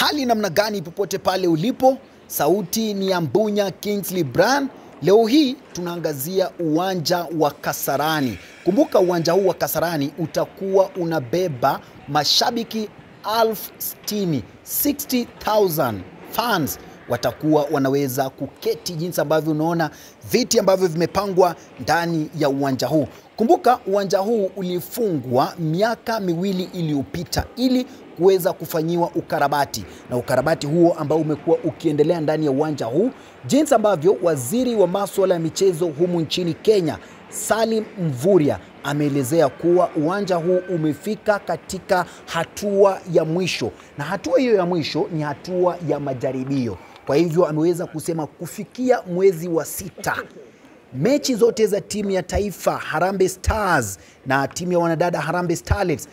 Hali namna gani popote pale ulipo? Sauti ni ya Mbunya Kingsley Brand. Leo hii tunaangazia uwanja wa Kasarani. Kumbuka uwanja huu wa Kasarani utakuwa unabeba mashabiki 60,000 fans watakuwa wanaweza kuketi jinsi ambavyo unaona viti ambavyo vimepangwa ndani ya uwanja huu. Kumbuka uwanja huu ulifungwa miaka miwili iliyopita ili kuweza kufanyiwa ukarabati, na ukarabati huo ambao umekuwa ukiendelea ndani ya uwanja huu, jinsi ambavyo waziri wa masuala ya michezo humu nchini Kenya Salim Mvurya ameelezea kuwa uwanja huu umefika katika hatua ya mwisho, na hatua hiyo ya mwisho ni hatua ya majaribio. Kwa hivyo ameweza kusema kufikia mwezi wa 6 mechi zote za timu ya taifa Harambee Stars na timu ya wanadada Harambee Starlets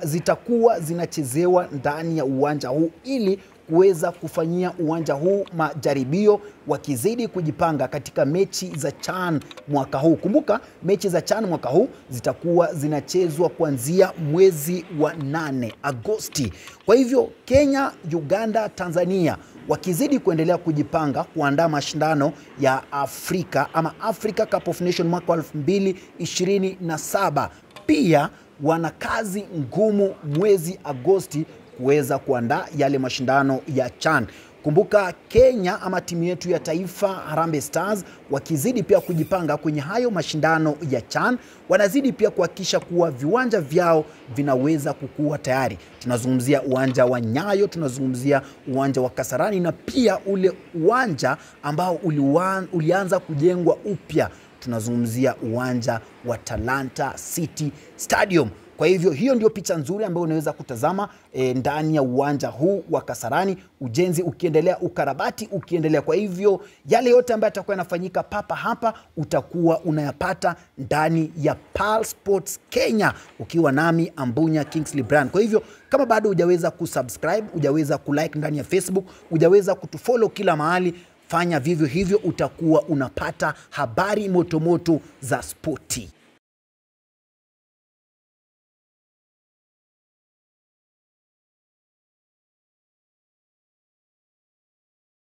zitakuwa zinachezewa ndani ya uwanja huu ili kuweza kufanyia uwanja huu majaribio, wakizidi kujipanga katika mechi za CHAN mwaka huu. Kumbuka mechi za CHAN mwaka huu zitakuwa zinachezwa kuanzia mwezi wa 8 Agosti. Kwa hivyo Kenya, Uganda, Tanzania wakizidi kuendelea kujipanga kuandaa mashindano ya Afrika ama Africa Cup of Nations mwaka 2027. Pia wana kazi ngumu mwezi Agosti kuweza kuandaa yale mashindano ya CHAN. Kumbuka Kenya ama timu yetu ya taifa Harambee Stars wakizidi pia kujipanga kwenye hayo mashindano ya CHAN, wanazidi pia kuhakikisha kuwa viwanja vyao vinaweza kukua tayari. Tunazungumzia uwanja wa Nyayo, tunazungumzia uwanja wa Kasarani, na pia ule uwanja ambao ulianza kujengwa upya, tunazungumzia uwanja wa Talanta City Stadium. Kwa hivyo hiyo ndio picha nzuri ambayo unaweza kutazama ndani ya uwanja huu wa Kasarani, ujenzi ukiendelea, ukarabati ukiendelea. Kwa hivyo yale yote ambayo yatakuwa yanafanyika papa hapa utakuwa unayapata ndani ya Pearl Sports Kenya ukiwa nami Mbunya Kingsley Brand. Kwa hivyo kama bado hujaweza kusubscribe, hujaweza kulike ndani ya Facebook, hujaweza kutufollow kila mahali, fanya vivyo hivyo, utakuwa unapata habari motomoto za spoti.